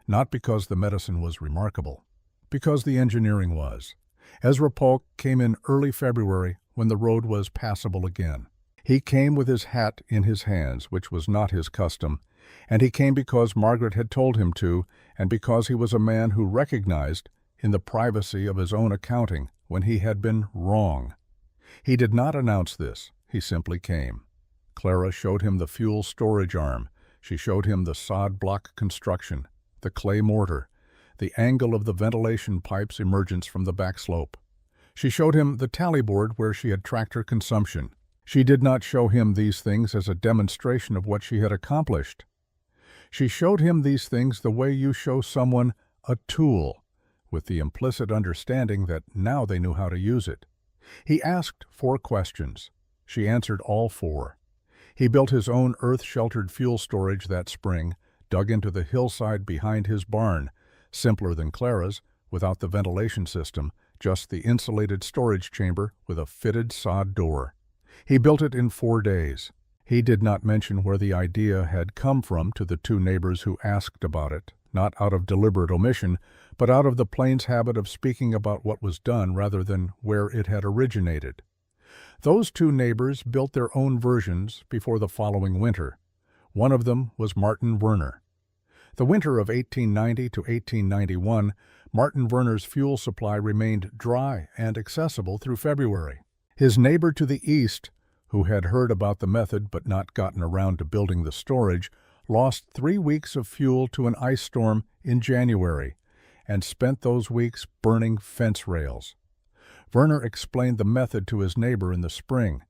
Speaker 1: Not because the medicine was remarkable, because the engineering was. Ezra Polk came in early February when the road was passable again. He came with his hat in his hands, which was not his custom, and he came because Margaret had told him to, and because he was a man who recognized, in the privacy of his own accounting, when he had been wrong. He did not announce this. He simply came. Clara showed him the fuel storage arm. She showed him the sod block construction, the clay mortar, the angle of the ventilation pipe's emergence from the back slope. She showed him the tally board where she had tracked her consumption. She did not show him these things as a demonstration of what she had accomplished. She showed him these things the way you show someone a tool, with the implicit understanding that now they knew how to use it. He asked 4 questions. She answered all 4. He built his own earth-sheltered fuel storage that spring, dug into the hillside behind his barn, simpler than Clara's, without the ventilation system, just the insulated storage chamber with a fitted sod door. He built it in 4 days. He did not mention where the idea had come from to the 2 neighbors who asked about it, not out of deliberate omission, but out of the plains habit of speaking about what was done rather than where it had originated. Those 2 neighbors built their own versions before the following winter. One of them was Martin Werner. The winter of 1890 to 1891, Martin Werner's fuel supply remained dry and accessible through February. His neighbor to the east, who had heard about the method but not gotten around to building the storage, lost 3 weeks of fuel to an ice storm in January and spent those weeks burning fence rails. Werner explained the method to his neighbor in the spring.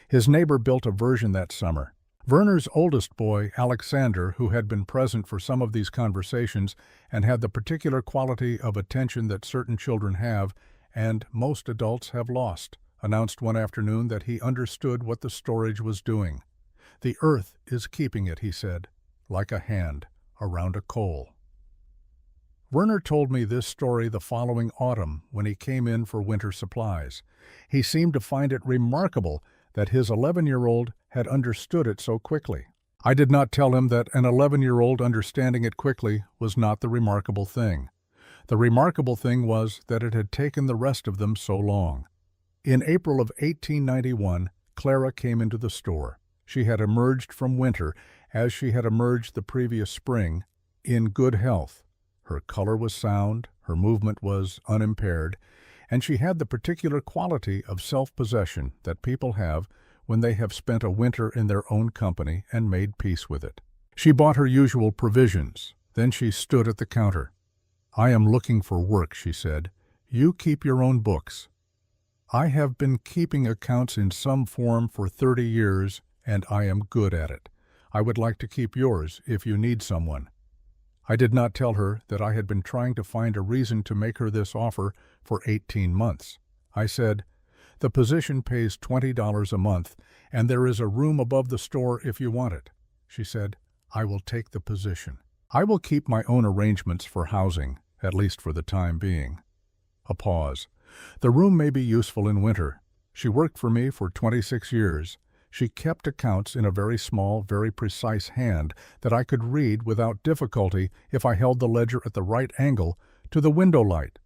Speaker 1: His neighbor built a version that summer. Werner's oldest boy, Alexander, who had been present for some of these conversations and had the particular quality of attention that certain children have and most adults have lost, announced one afternoon that he understood what the storage was doing. "The earth is keeping it," he said, "like a hand around a coal." Werner told me this story the following autumn when he came in for winter supplies. He seemed to find it remarkable that his 11-year-old had understood it so quickly. I did not tell him that an 11-year-old understanding it quickly was not the remarkable thing. The remarkable thing was that it had taken the rest of them so long. In April of 1891, Clara came into the store. She had emerged from winter, as she had emerged the previous spring, in good health. Her color was sound, her movement was unimpaired, and she had the particular quality of self-possession that people have when they have spent a winter in their own company and made peace with it. She bought her usual provisions. Then she stood at the counter. "I am looking for work," she said. "You keep your own books. I have been keeping accounts in some form for 30 years, and I am good at it. I would like to keep yours if you need someone." I did not tell her that I had been trying to find a reason to make her this offer for 18 months. I said, "The position pays $20 a month, and there is a room above the store if you want it." She said, "I will take the position. I will keep my own arrangements for housing, at least for the time being." A pause. "The room may be useful in winter. She worked for me for 26 years. She kept accounts in a very small, very precise hand that I could read without difficulty if I held the ledger at the right angle to the window light.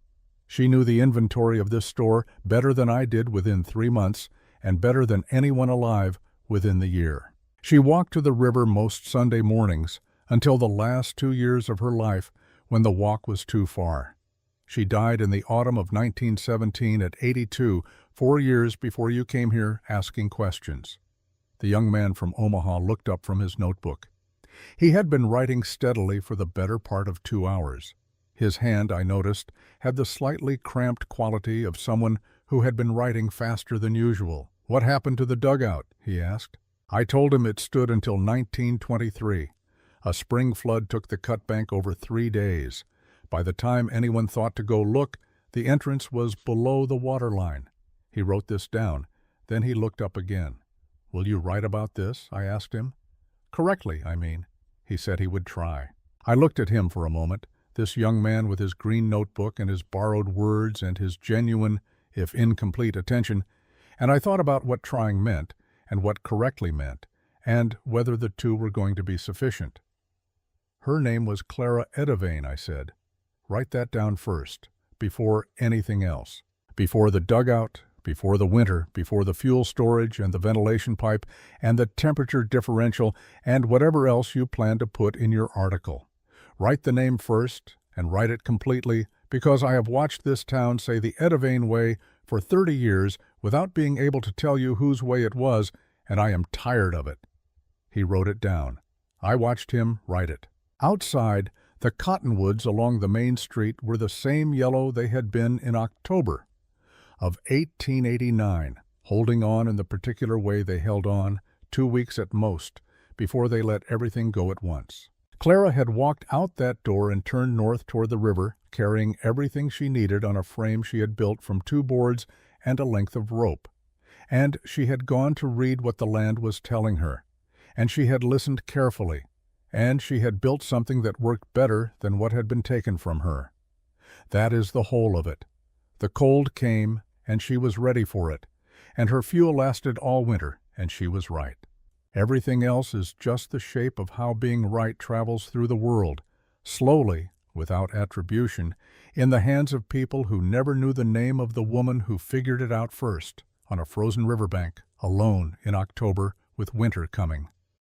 Speaker 1: She knew the inventory of this store better than I did within 3 months, and better than anyone alive within the year. She walked to the river most Sunday mornings until the last 2 years of her life when the walk was too far. She died in the autumn of 1917 at 82, 4 years before you came here asking questions. The young man from Omaha looked up from his notebook. He had been writing steadily for the better part of 2 hours. His hand, I noticed, had the slightly cramped quality of someone who had been writing faster than usual. "What happened to the dugout?" he asked. I told him it stood until 1923. A spring flood took the cut bank over 3 days. By the time anyone thought to go look, the entrance was below the water line. He wrote this down. Then he looked up again. "Will you write about this?" I asked him. "Correctly, I mean." He said he would try. I looked at him for a moment, this young man with his green notebook and his borrowed words and his genuine, if incomplete, attention, and I thought about what trying meant, and what correctly meant, and whether the two were going to be sufficient. "Her name was Clara Edevane," I said. "Write that down first, before anything else. Before the dugout, before the winter, before the fuel storage and the ventilation pipe and the temperature differential and whatever else you plan to put in your article. Write the name first, and write it completely, because I have watched this town say the Edevane way for 30 years without being able to tell you whose way it was, and I am tired of it." He wrote it down. I watched him write it. Outside, the cottonwoods along the main street were the same yellow they had been in October of 1889, holding on in the particular way they held on, 2 weeks at most, before they let everything go at once. Clara had walked out that door and turned north toward the river, carrying everything she needed on a frame she had built from 2 boards and a length of rope. And she had gone to read what the land was telling her, and she had listened carefully, and she had built something that worked better than what had been taken from her. That is the whole of it. The cold came, and she was ready for it, and her fuel lasted all winter, and she was right. Everything else is just the shape of how being right travels through the world, slowly, without attribution, in the hands of people who never knew the name of the woman who figured it out first, on a frozen riverbank, alone in October with winter coming.